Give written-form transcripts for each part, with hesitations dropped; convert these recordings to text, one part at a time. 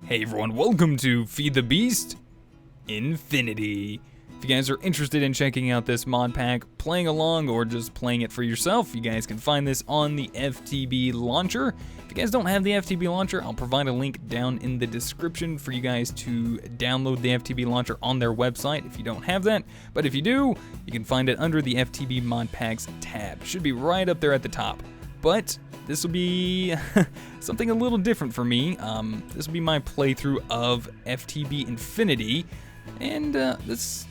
Hey everyone, welcome to Feed the Beast Infinity. If you guys are interested in checking out this mod pack, playing along, or just playing it for yourself, you guys can find this on the FTB launcher. If you guys don't have the FTB launcher, I'll provide a link down in the description for you guys to download the FTB launcher on their website if you don't have that. But if you do, you can find it under the FTB mod packs tab. It should be right up there at the top. But this will be something a little different for me. This will be my playthrough of FTB Infinity, and this is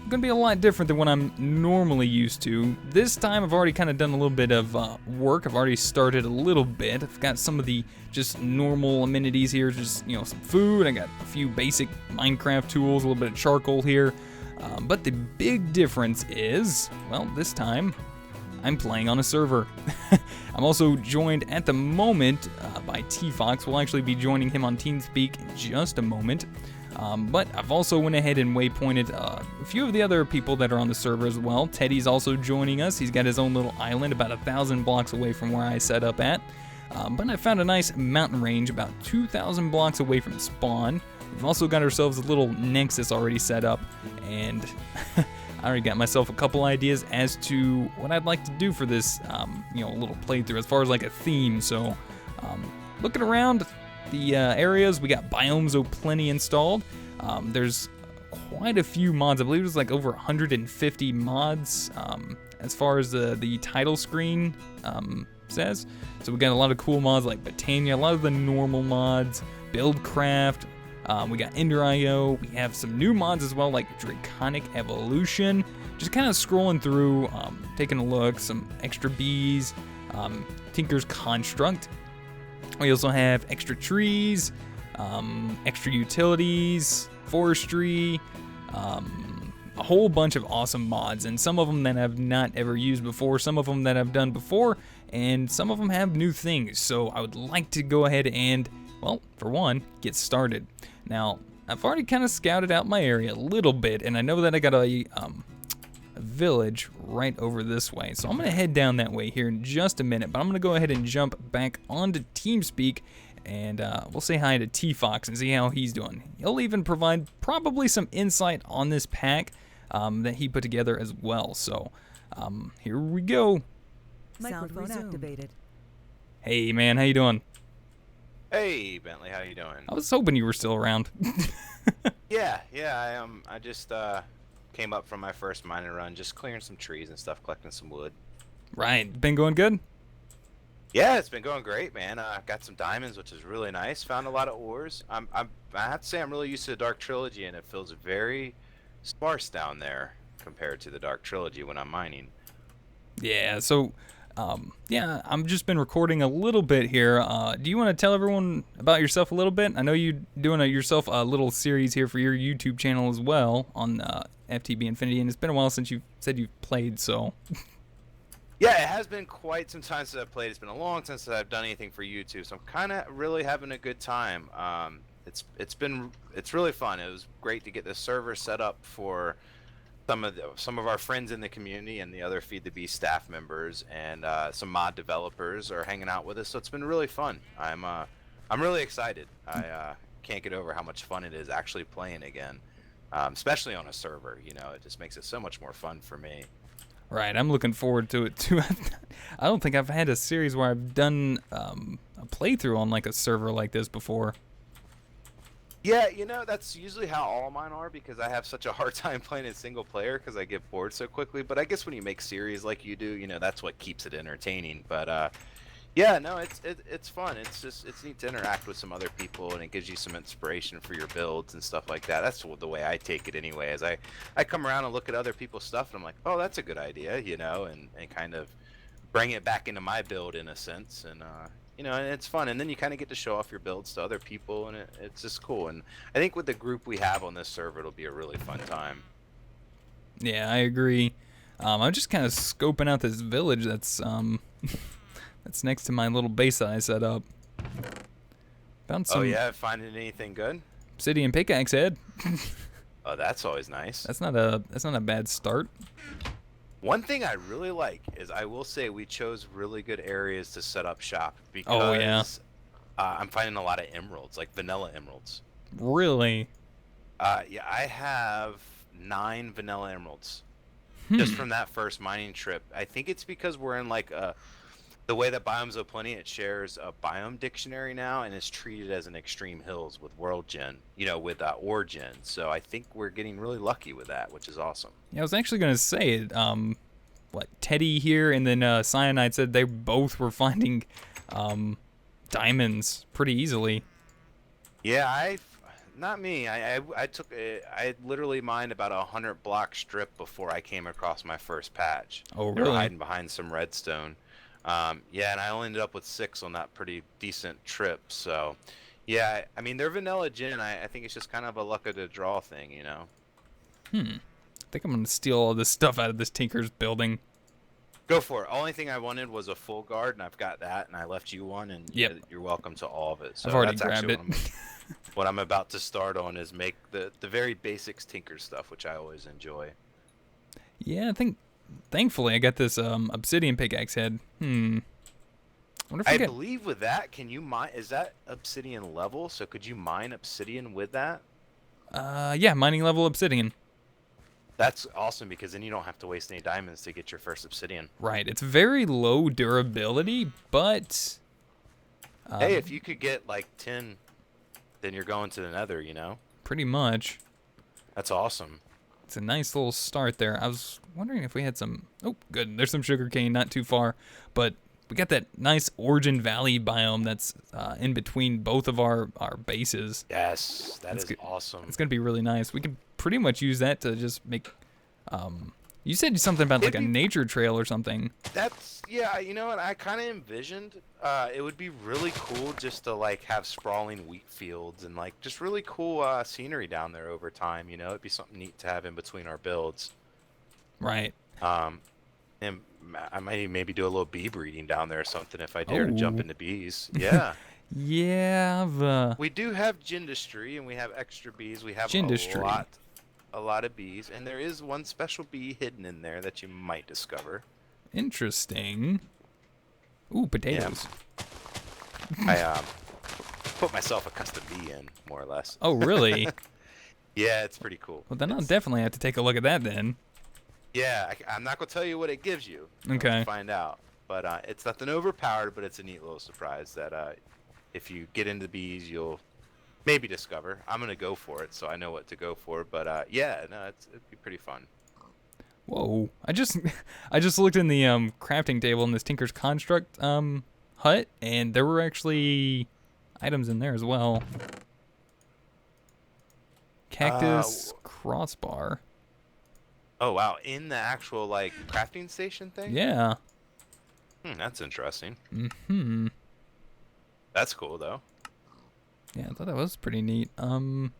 going to be a lot different than what I'm normally used to. This time I've already kind of done a little bit of work. I've already started a little bit. I've got some of the just normal amenities here, just, you know, some food. I got a few basic Minecraft tools, a little bit of charcoal here. But the big difference is, well, this time I'm playing on a server. I'm also joined at the moment by T-Fox. We'll actually be joining him on TeamSpeak in just a moment. But I've also went ahead and waypointed a few of the other people that are on the server as well. Teddy's also joining us. He's got his own little island about 1,000 blocks away from where I set up at. But I found a nice mountain range about 2,000 blocks away from spawn. We've also got ourselves a little nexus already set up, and I already got myself a couple ideas as to what I'd like to do for this, little playthrough as far as like a theme. So, looking around the areas, we got biomes plenty installed. There's quite a few mods. I believe there's like over 150 mods as far as the title screen says. So we got a lot of cool mods like Botania, a lot of the normal mods, Buildcraft. We got Ender.io. We have some new mods as well, like Draconic Evolution. Just kind of scrolling through, taking a look. Some extra bees, Tinker's Construct. We also have extra trees, extra utilities, forestry, a whole bunch of awesome mods, and some of them that I've not ever used before, some of them that I've done before, and some of them have new things. So I would like to go ahead and, well, for one, get started. Now, I've already kind of scouted out my area a little bit, and I know that I got a village right over this way. So I'm going to head down that way here in just a minute, but I'm going to go ahead and jump back onto TeamSpeak, and we'll say hi to T-Fox and see how he's doing. He'll even provide probably some insight on this pack that he put together as well. So here we go. Microphone activated. Hey, man, how you doing? Hey, Bentley, how you doing? I was hoping you were still around. Yeah, I am. I just came up from my first mining run, just clearing some trees and stuff, collecting some wood. Right, been going good? Yeah, it's been going great, man. Got some diamonds, which is really nice. Found a lot of ores. I have to say I'm really used to the Dark Trilogy, and it feels very sparse down there compared to the Dark Trilogy when I'm mining. Yeah, so I've just been recording a little bit here. Do you want to tell everyone about yourself a little bit? I know you're doing yourself a little series here for your YouTube channel as well on FTB Infinity, and it's been a while since you've said you've played, so. Yeah, it has been quite some time since I've played. It's been a long time since I've done anything for YouTube, so I'm kind of really having a good time. It's really fun. It was great to get the server set up for some of our friends in the community, and the other Feed the Beast staff members, and some mod developers are hanging out with us. So it's been really fun. I'm really excited. I can't get over how much fun it is actually playing again, especially on a server. You know, it just makes it so much more fun for me. Right, I'm looking forward to it too. I don't think I've had a series where I've done a playthrough on like a server like this before. Yeah, you know, that's usually how all mine are, because I have such a hard time playing in single player because I get bored so quickly. But I guess when you make series like you do, you know, that's what keeps it entertaining. But yeah, no, it's fun. It's neat to interact with some other people, and it gives you some inspiration for your builds and stuff like that. That's the way I take it anyway. As I come around and look at other people's stuff, and I'm like, oh, that's a good idea, you know, and kind of bring it back into my build in a sense, and you know, and it's fun, and then you kind of get to show off your builds to other people, and it's just cool. And I think with the group we have on this server, it'll be a really fun time. Yeah, I agree. I'm just kind of scoping out this village that's that's next to my little base that I set up. Found some. Oh yeah, finding anything good? Obsidian pickaxe head. Oh, that's always nice. That's not a bad start. One thing I really like is, I will say, we chose really good areas to set up shop, because oh yeah, I'm finding a lot of emeralds, like vanilla emeralds. Really? Yeah, I have 9 vanilla emeralds just Hmm. from that first mining trip. I think it's because we're in like the way that Biomes of Plenty, it shares a biome dictionary now and is treated as an extreme hills with world gen, with origin. So I think we're getting really lucky with that, which is awesome. Yeah, I was actually gonna say, what Teddy here and then Cyanide said they both were finding, diamonds pretty easily. Yeah, not me. I took I literally mined about 100 block strip before I came across my first patch. Oh, They were really? hiding behind some redstone. Yeah, and I only ended up with 6 on that pretty decent trip. So, yeah, I mean they're vanilla gin. I think it's just kind of a luck of the draw thing. Hmm. I think I'm gonna steal all this stuff out of this Tinker's building. Go for it. Only thing I wanted was a full guard, and I've got that, and I left you one, and Yep. you're welcome to all of it. So I've already that's grabbed actually it. what I'm about to start on is make the very basics Tinker stuff, which I always enjoy. Yeah, I think, thankfully, I got this obsidian pickaxe head. Wonder if I I get. believe with that, can you mine? Is that obsidian level? So could you mine obsidian with that? Yeah, mining level obsidian. That's awesome because then you don't have to waste any diamonds to get your first obsidian. Right. It's very low durability, but. Hey, if you could get like 10, then you're going to the nether. Pretty much. That's awesome. It's a nice little start there. I was wondering if we had some. Oh, good. There's some sugarcane not too far, but we got that nice Origin Valley biome that's in between both of our bases. Yes, That's is good. awesome. It's gonna be really nice. We could pretty much use that to just make. You said something about like a nature trail or something. That's yeah. You know what? I kind of envisioned it would be really cool just to like have sprawling wheat fields and like just really cool scenery down there over time. It'd be something neat to have in between our builds. Right. And I might maybe do a little bee breeding down there or something if I dare to Oh. jump into bees. Yeah. Yeah. We do have gindustry and we have extra bees. We have Gindustry. a lot of bees, and there is one special bee hidden in there that you might discover. Interesting. Ooh, potatoes. I put myself a custom bee in, more or less. Oh, really? Yeah, it's pretty cool. Well, then I'll definitely have to take a look at that then. Yeah, I'm not gonna tell you what it gives you. Okay. You'll find out, but it's nothing overpowered, but it's a neat little surprise that if you get into bees, you'll maybe discover. I'm gonna go for it, so I know what to go for. But yeah, no, it'd be pretty fun. Whoa! I just looked in the crafting table in this Tinker's Construct hut, and there were actually items in there as well. Cactus crossbar. Oh wow, in the actual like crafting station thing? Yeah. That's interesting. Mm-hmm. That's cool though. Yeah, I thought that was pretty neat. All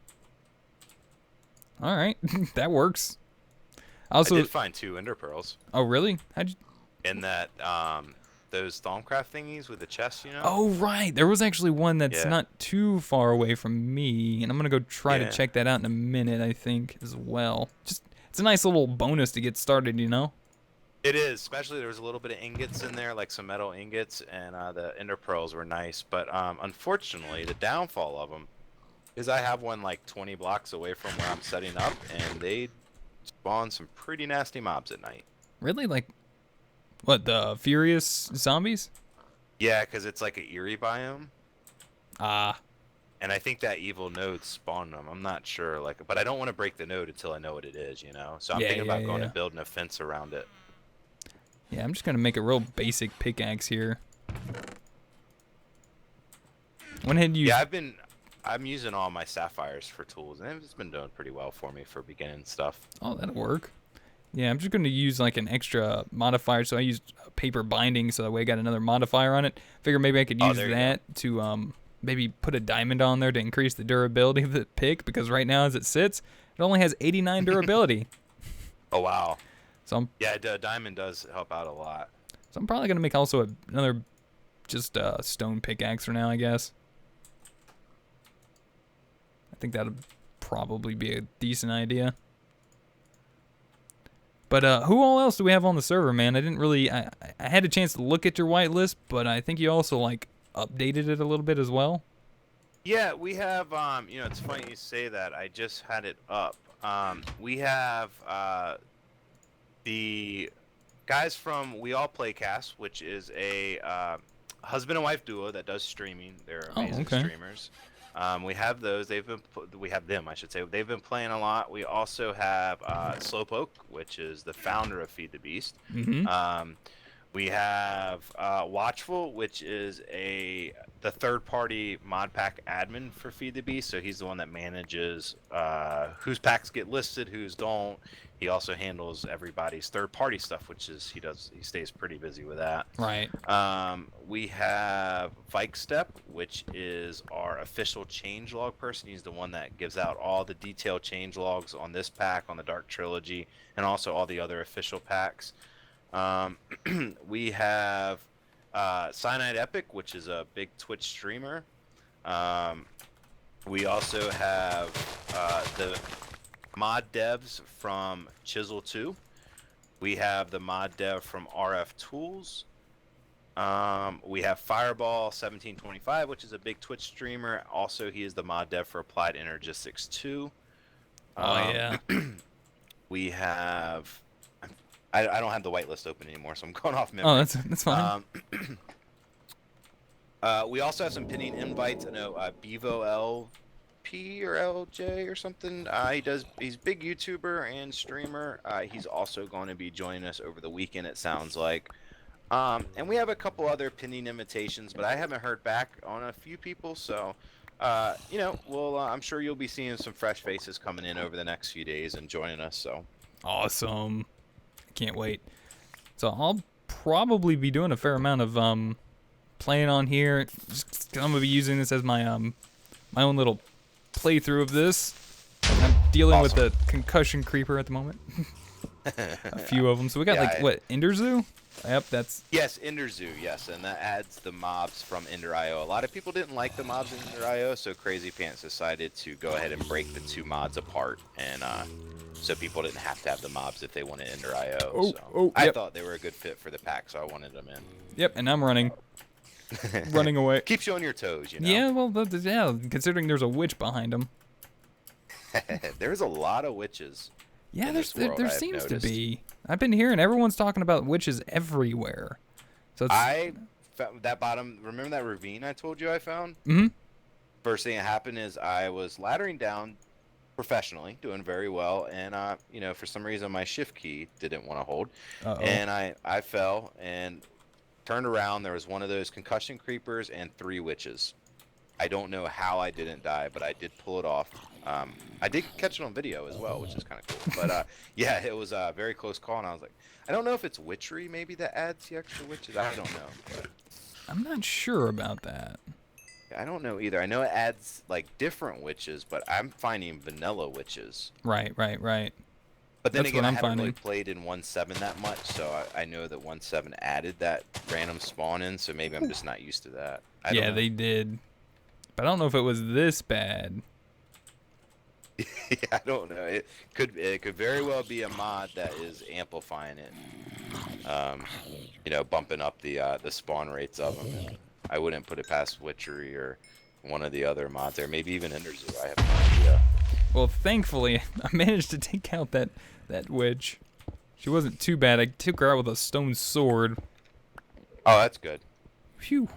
right, that works. Also, I did find 2 ender pearls oh really? How'd you? in that those Thaumcraft thingies with the chest. Oh right, there was actually one that's Yeah. not too far away from me, and I'm gonna go try to Yeah. check that out in a minute. I think as well. Just it's a nice little bonus to get started. It is, especially there was a little bit of ingots in there, like some metal ingots, and the ender pearls were nice. But unfortunately, the downfall of them is I have one like 20 blocks away from where I'm setting up, and they spawn some pretty nasty mobs at night. Really, like, what, the furious zombies? Yeah, because it's like an eerie biome, Ah, and I think that evil node spawned them. I'm not sure, but I don't want to break the node until I know what it is. So I'm Yeah, thinking about going yeah. and building a fence around it. yeah. I'm just gonna make a real basic pickaxe here. When had you? Yeah, I'm using all my sapphires for tools, and it's been doing pretty well for me for beginning stuff. Oh, that'll work. Yeah, I'm just gonna use like an extra modifier. So I used paper binding, so that way I got another modifier on it. Figure maybe I could use there you that to maybe put a diamond on there to increase the durability of the pick, because right now as it sits, it only has 89 durability. Oh wow. So Yeah, diamond does help out a lot. I'm probably gonna make also another just stone pickaxe for now, I guess. I think that'd probably be a decent idea. But who all else do we have on the server, man? I didn't really. I had a chance to look at your whitelist, but I think you also like updated it a little bit as well. Yeah, we have. It's funny you say that. I just had it up. We have the guys from We All Play Cast, which is a husband and wife duo that does streaming. They're amazing streamers. We have those. We have them, I should say. They've been playing a lot. We also have Slowpoke, which is the founder of Feed the Beast. Mm-hmm. We have Watchful, which is the third-party Modpack admin for Feed the Beast. So he's the one that manages whose packs get listed, whose don't. He also handles everybody's third-party stuff, which is he stays pretty busy with that. Right. We have Vikestep, which is our official changelog person. He's the one that gives out all the detailed changelogs on this pack, on the Dark Trilogy, and also all the other official packs. We have Cyanide Epic, which is a big Twitch streamer. We also have the mod devs from Chisel 2. We have the mod dev from RF Tools. We have Fireball 1725, which is a big Twitch streamer. Also, he is the mod dev for Applied Energistics 2. Yeah. We have... I don't have the whitelist open anymore, so I'm going off memory. Oh, that's fine. We also have some pinning invites. I know Bevo LP or LJ or something. He's a big YouTuber and streamer. He's also going to be joining us over the weekend, it sounds like. And we have a couple other pinning invitations, but I haven't heard back on a few people, so I'm sure you'll be seeing some fresh faces coming in over the next few days and joining us. So awesome. Can't wait. So I'll probably be doing a fair amount of playing on here. I'm gonna be using this as my my own little playthrough of this. I'm dealing with the concussion creeper at the moment. A few of them. So we got what, Enderzoo? Yep, that's... Yes, Enderzoo, yes, and that adds the mobs from Ender.io. A lot of people didn't like the mobs in Ender.io, so Crazy Pants decided to go ahead and break the two mods apart, and so people didn't have to have the mobs if they wanted Ender.io. I thought they were a good fit for the pack, so I wanted them in. Yep, and I'm running away. Keeps you on your toes, you know? Yeah, well, yeah, considering there's a witch behind him. There's a lot of witches. Yeah, there seems to be. I've been hearing everyone's talking about witches everywhere. So I found that bottom. Remember that ravine I told you I found? Mm-hmm. First thing that happened is I was laddering down professionally, doing very well, and for some reason my shift key didn't want to hold, and I fell and turned around. There was one of those concussion creepers and 3 witches. I don't know how I didn't die, but I did pull it off. I did catch it on video as well, which is kind of cool. But yeah, it was a very close call, and I was like, I don't know if it's witchery maybe that adds the extra witches. I don't know. But I'm not sure about that. I don't know either. I know it adds like different witches, but I'm finding vanilla witches. Right. But then That's again, what I I'm haven't finding. really played in 1.7 that much, so I know that 1.7 added that random spawn in, so maybe I'm just not used to that. I don't know. They did. But I don't know if it was this bad. Yeah, I don't know. It could very well be a mod that is amplifying it. Bumping up the spawn rates of them. I wouldn't put it past Witchery or one of the other mods there. Maybe even Enderzoo. I have no idea. Well, thankfully, I managed to take out that witch. She wasn't too bad. I took her out with a stone sword. Oh, that's good. Phew.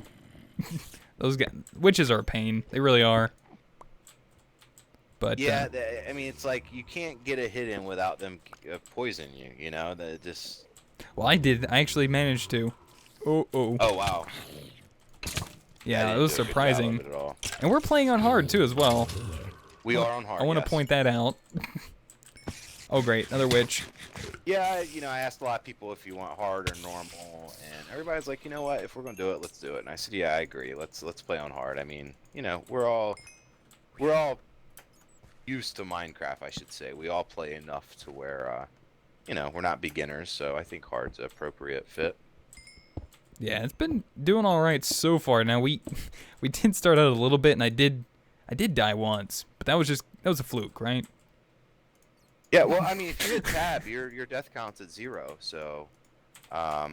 Those witches are a pain. They really are. But yeah, it's like you can't get a hit in without them poison you. You know, just. Well, I did. I actually managed to. Oh. Oh wow. Yeah, it was surprising. And we're playing on hard too, as well. We are on hard. I want to point that out. Oh, great, another witch. Yeah, I asked a lot of people if you want hard or normal, and everybody's like, you know what? If we're gonna do it, let's do it. And I said, yeah, I agree. Let's play on hard. I mean, we're all used to Minecraft, I should say. We all play enough to where, we're not beginners. So I think hard's an appropriate fit. Yeah, it's been doing all right so far. Now we did start out a little bit, and I did die once, but that was a fluke, right? Yeah, well, I mean, if you hit tab, your death count's at 0. So, yeah,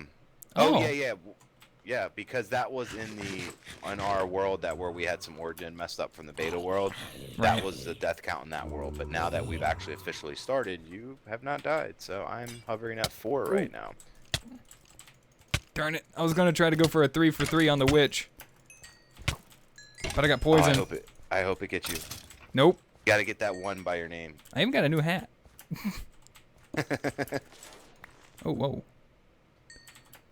Yeah, because that was in our world that where we had some origin messed up from the beta world. That Right. was the death count in that world. But now that we've actually officially started, you have not died. So I'm hovering at 4 Ooh. right now. Darn it. I was going to try to go for a 3 for 3 on the witch. But I got Oh, poison. I hope it gets you. Nope. Got to get that one by your name. I even got a new hat. Oh, whoa.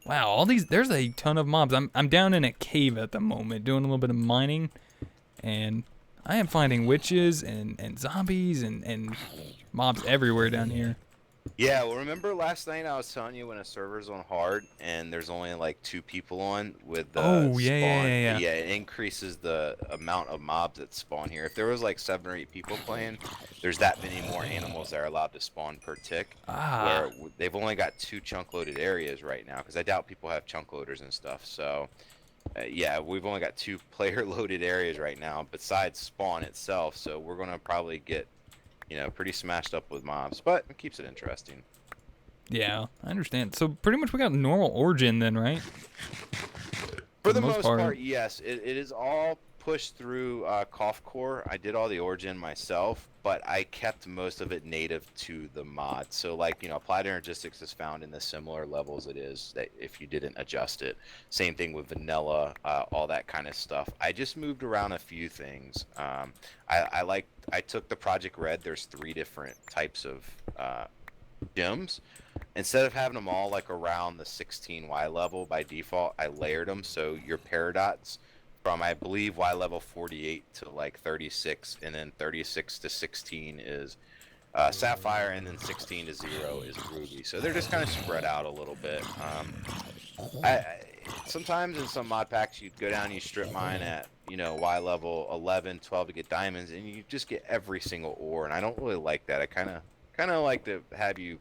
Wow, all these, there's a ton of mobs. I'm down in a cave at the moment doing a little bit of mining, and I am finding witches and zombies and mobs everywhere down here. Yeah, well, remember last night I was telling you when a server's on hard and there's only like 2 people on with the Oh, yeah, spawn? yeah. Yeah, it increases the amount of mobs that spawn here. If there was like 7 or 8 people playing, there's that many more animals that are allowed to spawn per tick. Ah. Where they've only got 2 chunk loaded areas right now, because I doubt people have chunk loaders and stuff. So, yeah, we've only got 2 player loaded areas right now besides spawn itself. So we're gonna probably get, you know, pretty smashed up with mobs, but it keeps it interesting. Yeah, I understand. So pretty much we got normal origin then, right? For the most part, yes. It is all pushed through Cough Core. I did all the origin myself, but I kept most of it native to the mod. So, like, you know, applied energistics is found in the similar levels it is that if you didn't adjust it. Same thing with vanilla, all that kind of stuff. I just moved around a few things. I took the Project Red. There's 3 different types of gems. Instead of having them all like around the 16Y level by default, I layered them so your paradots from, I believe, Y level 48 to like 36, and then 36 to 16 is Sapphire, and then 16 to 0 is Ruby. So they're just kind of spread out a little bit. Sometimes in some mod packs you'd go down and you strip mine at, you know, Y level 11, 12 to get diamonds, and you just get every single ore, and I don't really like that. I kind of like to have you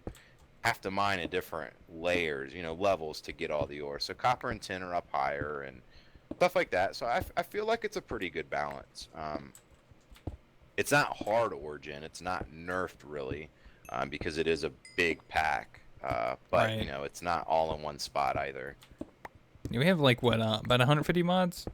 have to mine at different layers, you know, levels to get all the ore. So copper and tin are up higher and stuff like that. So I feel like it's a pretty good balance. It's not hard origin. It's not nerfed really, because it is a big pack. But Right. you know, it's not all in one spot either. We have like what, about 150 mods?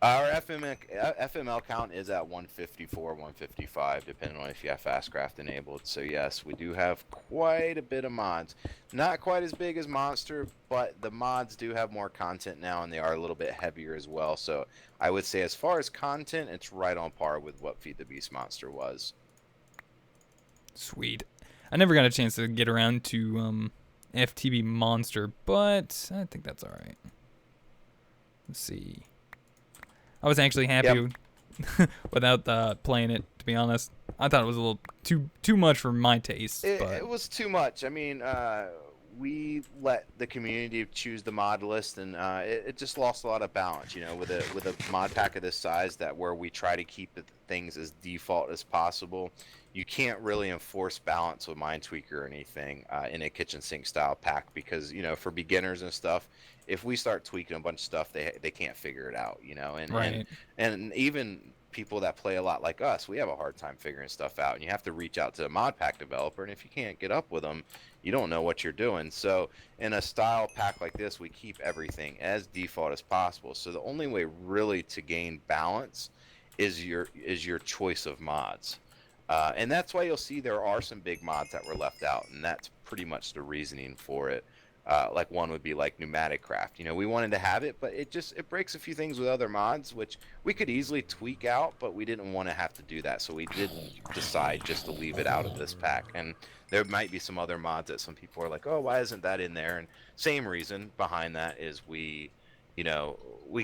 Our FML count is at 154, 155, depending on if you have Fastcraft enabled. So yes, we do have quite a bit of mods. Not quite as big as Monster, but the mods do have more content now, and they are a little bit heavier as well. So I would say as far as content, it's right on par with what Feed the Beast Monster was. Sweet. I never got a chance to get around to FTB Monster, but I think that's all right. Let's see. I was actually happy without playing it, to be honest. I thought it was a little too much for my taste. It was too much. I mean, we let the community choose the mod list, and it just lost a lot of balance. You know, with a mod pack of this size, that where we try to keep things as default as possible, you can't really enforce balance with Mindtweaker or anything in a kitchen sink style pack, because, you know, for beginners and stuff, if we start tweaking a bunch of stuff, they can't figure it out. You know, and even people that play a lot like us, we have a hard time figuring stuff out, and you have to reach out to a mod pack developer, and if you can't get up with them, you don't know what you're doing. So in a style pack like this, we keep everything as default as possible. So the only way really to gain balance is your choice of mods, and that's why you'll see there are some big mods that were left out, and that's pretty much the reasoning for it. Like one would be like pneumatic craft. You know, we wanted to have it, but it breaks a few things with other mods, which we could easily tweak out, but we didn't want to have to do that. So we did decide just to leave it out of this pack. And there might be some other mods that some people are like, oh, why isn't that in there? And same reason behind that is we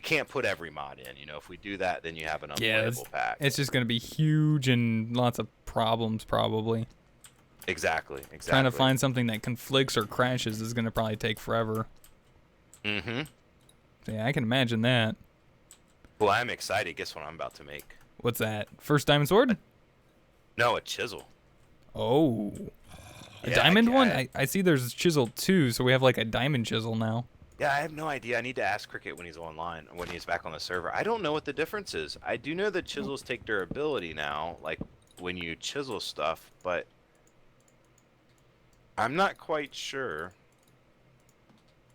can't put every mod in. You know, if we do that, then you have an unplayable pack. It's just going to be huge and lots of problems probably. Exactly. Trying to find something that conflicts or crashes is going to probably take forever. Mm-hmm. So yeah, I can imagine that. Well, I'm excited. Guess what I'm about to make? What's that? First diamond sword? No, a chisel. Oh. A diamond one? I see there's chisel too, so we have like a diamond chisel now. Yeah, I have no idea. I need to ask Cricket when he's online, when he's back on the server. I don't know what the difference is. I do know that chisels take durability now, like when you chisel stuff, but I'm not quite sure.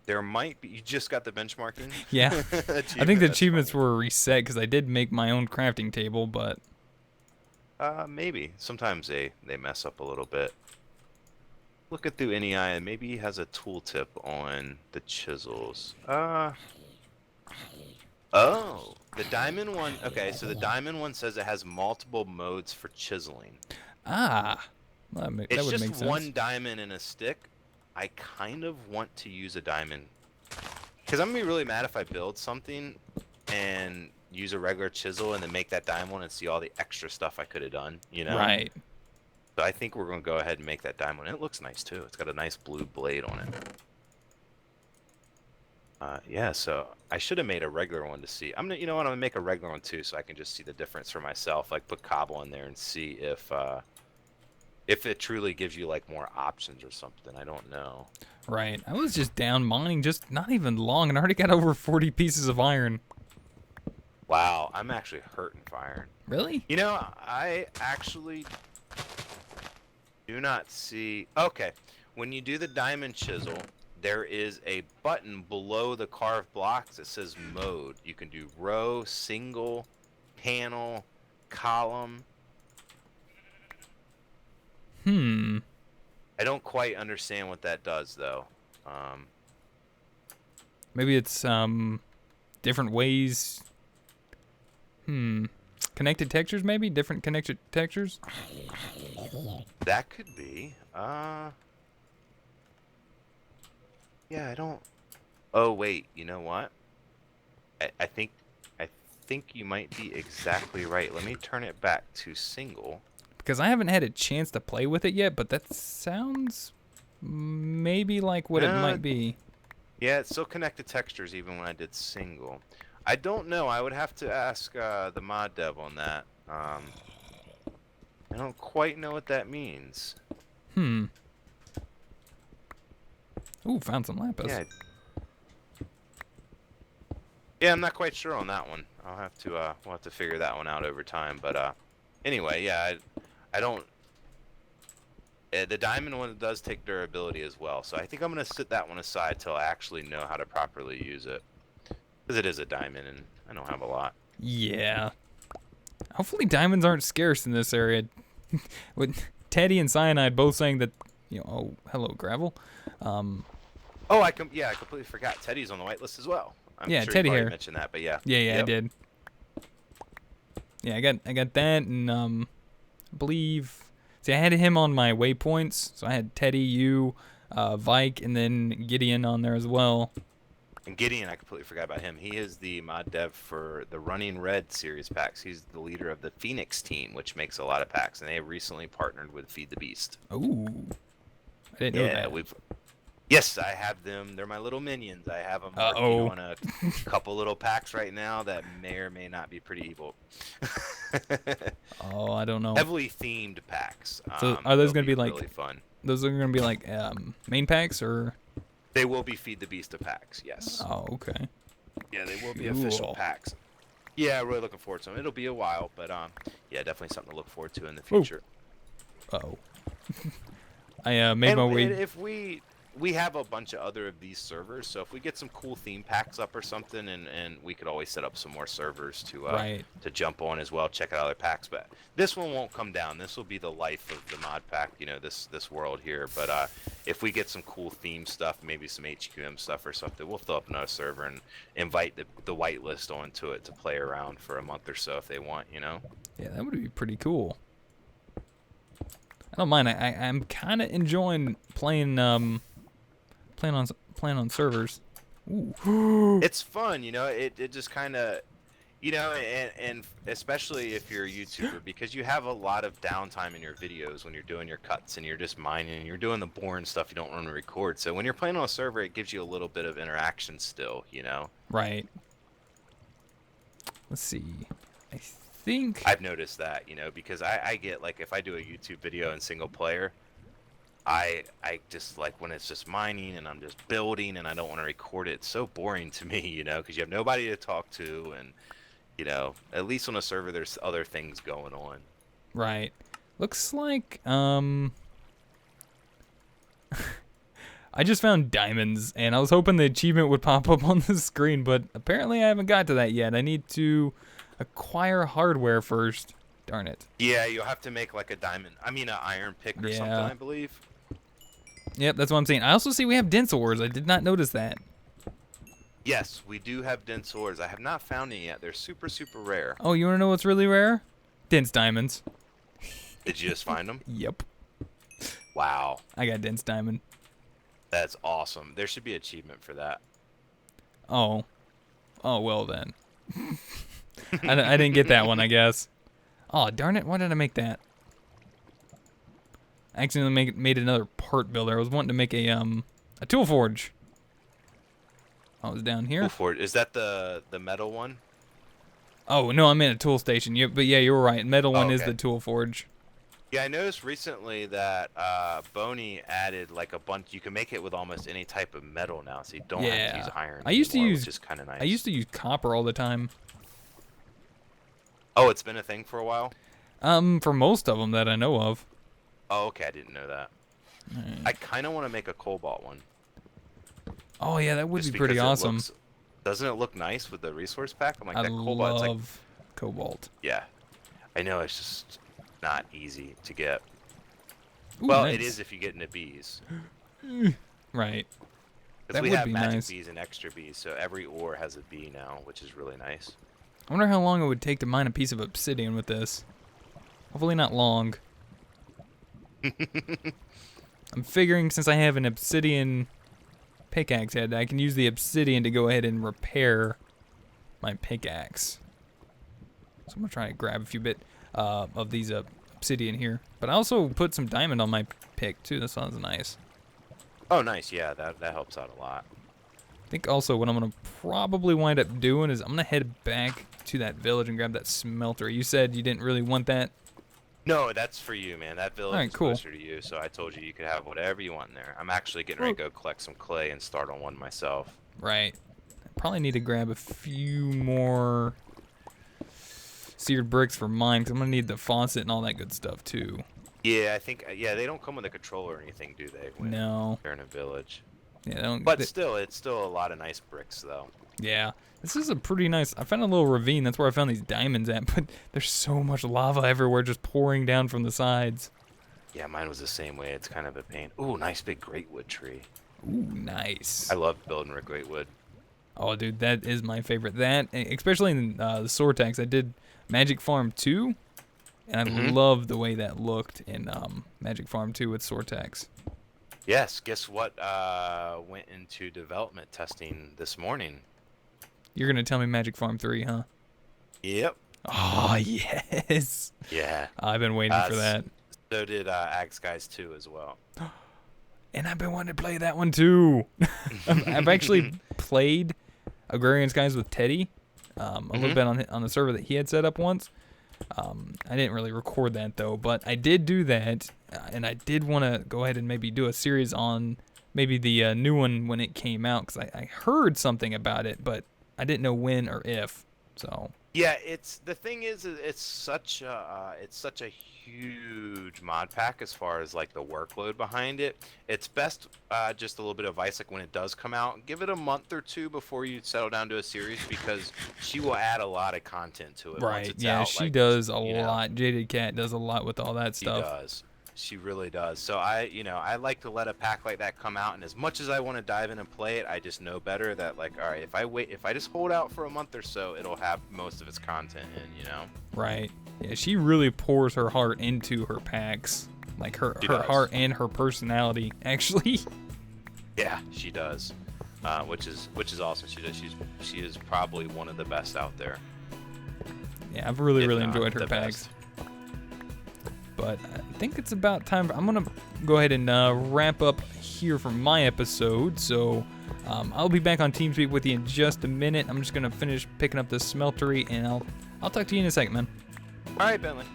There might be. You just got the benchmarking? Yeah. I think the Achievement? That's achievements funny. were reset because I did make my own crafting table, but Maybe. Sometimes they mess up a little bit. Looking through NEI, and maybe he has a tooltip on the chisels. Oh, the diamond one. Okay, so the diamond one says it has multiple modes for chiseling. that It's would just make sense. one diamond and a stick. I kind of want to use a diamond because I'm gonna be really mad if I build something and use a regular chisel and then make that diamond one and see all the extra stuff I could have done, you know? Right. So I think we're gonna go ahead and make that diamond one. It looks nice too. It's got a nice blue blade on it. Yeah, so I should have made a regular one to see. You know what? I'm gonna make a regular one too, so I can just see the difference for myself. Like put cobble in there and see if it truly gives you like more options or something. I don't know. Right. I was just down mining, just not even long, and I already got over 40 pieces of iron. Wow, I'm actually hurting for iron. Really? You know, I actually do not see. Okay, when you do the diamond chisel, there is a button below the carved blocks that says mode. You can do row, single, panel, column. I don't quite understand what that does though. Maybe it's different ways. Connected textures, maybe different connected textures. That could be. Yeah, I don't. Oh wait, you know what? I think you might be exactly right. Let me turn it back to single. Because I haven't had a chance to play with it yet, but that sounds maybe like what it might be. Yeah, it's still connected textures even when I did single. I don't know. I would have to ask the mod dev on that. I don't quite know what that means. Ooh, found some lapis. Yeah. Yeah, I'm not quite sure on that one. I'll have to we'll have to figure that one out over time. But anyway, yeah, I don't. The diamond one does take durability as well, so I think I'm gonna sit that one aside till I actually know how to properly use it, because it is a diamond and I don't have a lot. Yeah. Hopefully diamonds aren't scarce in this area. With Teddy and Cyanide both saying that, oh, hello, gravel. Oh, yeah, I completely forgot. Teddy's on the whitelist as well. I'm Yeah, sure Teddy you already here. mentioned that, but yeah. Yeah, Yep. I did. Yeah, I got that, and I believe. See, I had him on my waypoints, so I had Teddy, you, Vike, and then Gideon on there as well. And Gideon, I completely forgot about him. He is the mod dev for the Running Red series packs. He's the leader of the Phoenix team, which makes a lot of packs, and they have recently partnered with Feed the Beast. Ooh, I didn't know Yeah, that. Yes, I have them. They're my little minions. I have them working on a couple little packs right now that may or may not be pretty evil. Oh, I don't know. Heavily themed packs. So are those They'll gonna be like really fun? Those are gonna be like main packs or? They will be Feed the Beast packs. Yes. Oh, okay. Yeah, they will be Cool. official packs. Yeah, really looking forward to them. It'll be a while, but yeah, definitely something to look forward to in the future. Oh. I made my way. And if we have a bunch of other of these servers, so if we get some cool theme packs up or something, and we could always set up some more servers to jump on as well, check out other packs. But this one won't come down. This will be the life of the mod pack, this world here. But if we get some cool theme stuff, maybe some HQM stuff or something, we'll fill up another server and invite the whitelist onto it to play around for a month or so if they want, Yeah, that would be pretty cool. I don't mind. I'm kind of enjoying playing on servers. Ooh. It's fun, it just kind of, and especially if you're a YouTuber, because you have a lot of downtime in your videos when you're doing your cuts and you're just mining and you're doing the boring stuff you don't want to record. So when you're playing on a server, it gives you a little bit of interaction still, Right. Let's see. I think I've noticed that, because I get, like, if I do a YouTube video in single player, I just, like, when it's just mining and I'm just building and I don't want to record it, it's so boring to me, because you have nobody to talk to, and, at least on a server there's other things going on. Right. Looks like I just found diamonds, and I was hoping the achievement would pop up on the screen, but apparently I haven't got to that yet. I need to acquire hardware first. Darn it. Yeah, you'll have to make like an iron pick or something, I believe. Yep, that's what I'm saying. I also see we have dense ores. I did not notice that. Yes, we do have dense ores. I have not found any yet. They're super, super rare. Oh, you want to know what's really rare? Dense diamonds. Did you just find them? Yep. Wow. I got dense diamond. That's awesome. There should be an achievement for that. Oh. Oh, well then. I didn't get that one, I guess. Oh, darn it. Why did I make that? I accidentally made another part builder. I was wanting to make a tool forge. I was down here. Tool forge. Is that the metal one? Oh, no, I'm in a tool station. But yeah, you were right. Metal one is okay. the tool forge. Yeah, I noticed recently that Boney added like a bunch. You can make it with almost any type of metal now, so you don't have to use iron. I used to anymore, use, which is kind of nice. I used to use copper all the time. Oh, it's been a thing for a while? For most of them that I know of. Oh, okay, I didn't know that. Right. I kind of want to make a cobalt one. Oh yeah, that would Just be pretty because awesome. Doesn't it look nice with the resource pack? I'm like, I that cobalt. love cobalt. Yeah, I know, it's just not easy to get. Ooh, Well, nice. it is if you get into bees. Right. Because That we would have be magic nice. bees and extra bees, so every ore has a bee now, which is really nice. I wonder how long it would take to mine a piece of obsidian with this. Hopefully not long. I'm figuring since I have an obsidian pickaxe head, I can use the obsidian to go ahead and repair my pickaxe. So I'm going to try to grab a few bit of these obsidian here. But I also put some diamond on my pick too. That sounds nice. Oh, nice. Yeah, that helps out a lot. I think also what I'm going to probably wind up doing is I'm going to head back to that village and grab that smelter. You said you didn't really want that? No, that's for you, man. That village Alright, is cool. closer to you, so I told you you could have whatever you want in there. I'm actually getting ready to go collect some clay and start on one myself. Right. I probably need to grab a few more seared bricks for mine, because I'm going to need the faucet and all that good stuff, too. Yeah, I think, they don't come with a controller or anything, do they? When No. they're in a village. Yeah, they don't, But still, it's still a lot of nice bricks, though. yeah. This is a pretty nice... I found a little ravine. That's where I found these diamonds at, but there's so much lava everywhere just pouring down from the sides. Yeah, mine was the same way. It's kind of a pain. Ooh, nice big greatwood tree. Ooh, nice. I love building with greatwood. Oh, dude, that is my favorite. That, especially in the Sortex, I did Magic Farm 2, and I love the way that looked in Magic Farm 2 with Sortex. Yes, guess what went into development testing this morning? You're going to tell me Magic Farm 3, huh? Yep. Oh, yes. Yeah. I've been waiting for that. So did Ag Skies 2 as well. And I've been wanting to play that one, too. I've actually played Agrarian Skies with Teddy a little bit on the server that he had set up once. I didn't really record that, though, but I did do that, and I did want to go ahead and maybe do a series on maybe the new one when it came out, because I heard something about it, but I didn't know when or if, so... Yeah, the thing is it's such a huge mod pack as far as like the workload behind it. It's best just a little bit of advice, like when it does come out, give it a month or two before you settle down to a series, because she will add a lot of content to it. Right, once it's yeah, out. she Like, does a you know, lot. Jaded Cat does a lot with all that stuff. She does. She really does. So I like to let a pack like that come out, and as much as I want to dive in and play it, I just know better that, like, all right, if I just hold out for a month or so, it'll have most of its content in, you know. Right. Yeah, she really pours her heart into her packs, like her heart and her personality, actually. Yeah, she does. Which is awesome. She is probably one of the best out there. Yeah, I've really If not enjoyed her the packs. best. But I think it's about time. I'm going to go ahead and wrap up here for my episode. So I'll be back on TeamSpeak with you in just a minute. I'm just going to finish picking up this smeltery, and I'll talk to you in a second, man. All right, Bentley.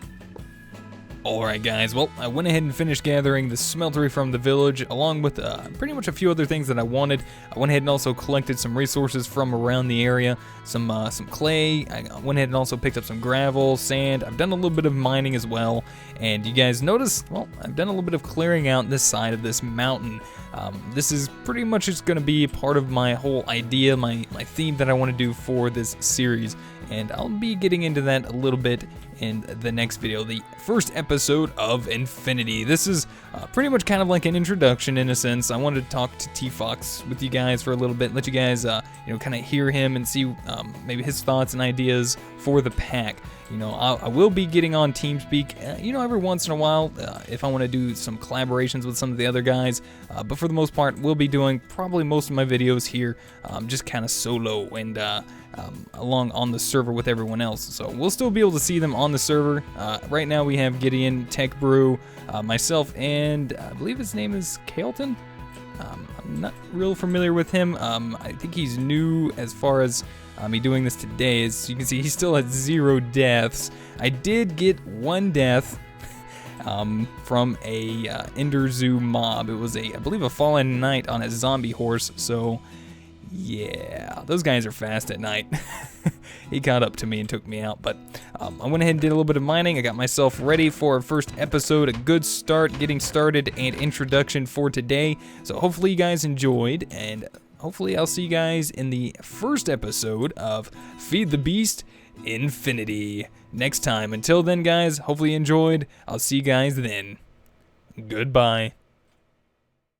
Alright guys, well, I went ahead and finished gathering the smeltery from the village, along with pretty much a few other things that I wanted. I went ahead and also collected some resources from around the area, some clay. I went ahead and also picked up some gravel, sand. I've done a little bit of mining as well, and you guys notice, well, I've done a little bit of clearing out this side of this mountain. This is pretty much just going to be part of my whole idea, my theme that I want to do for this series, and I'll be getting into that a little bit in the next video, the first episode of Infinity. This is pretty much kind of like an introduction in a sense. I wanted to talk to T-Fox with you guys for a little bit, let you guys, kind of hear him and see maybe his thoughts and ideas for the pack. I will be getting on TeamSpeak, every once in a while if I want to do some collaborations with some of the other guys. But for the most part, we'll be doing probably most of my videos here, just kind of solo and along on the server with everyone else. So we'll still be able to see them on the server. Right now we have Gideon, Tech Brew, myself, and I believe his name is Kailton. I'm not real familiar with him. I think he's new as far as me doing this today. As you can see, he's still at 0 deaths. I did get 1 death from a Ender Zoo mob. It was I believe a fallen knight on a zombie horse. So yeah, those guys are fast at night. He caught up to me and took me out, but I went ahead and did a little bit of mining. I got myself ready for our first episode, a good start, getting started, and introduction for today. So hopefully you guys enjoyed, and hopefully I'll see you guys in the first episode of Feed the Beast Infinity next time. Until then, guys, hopefully you enjoyed. I'll see you guys then. Goodbye.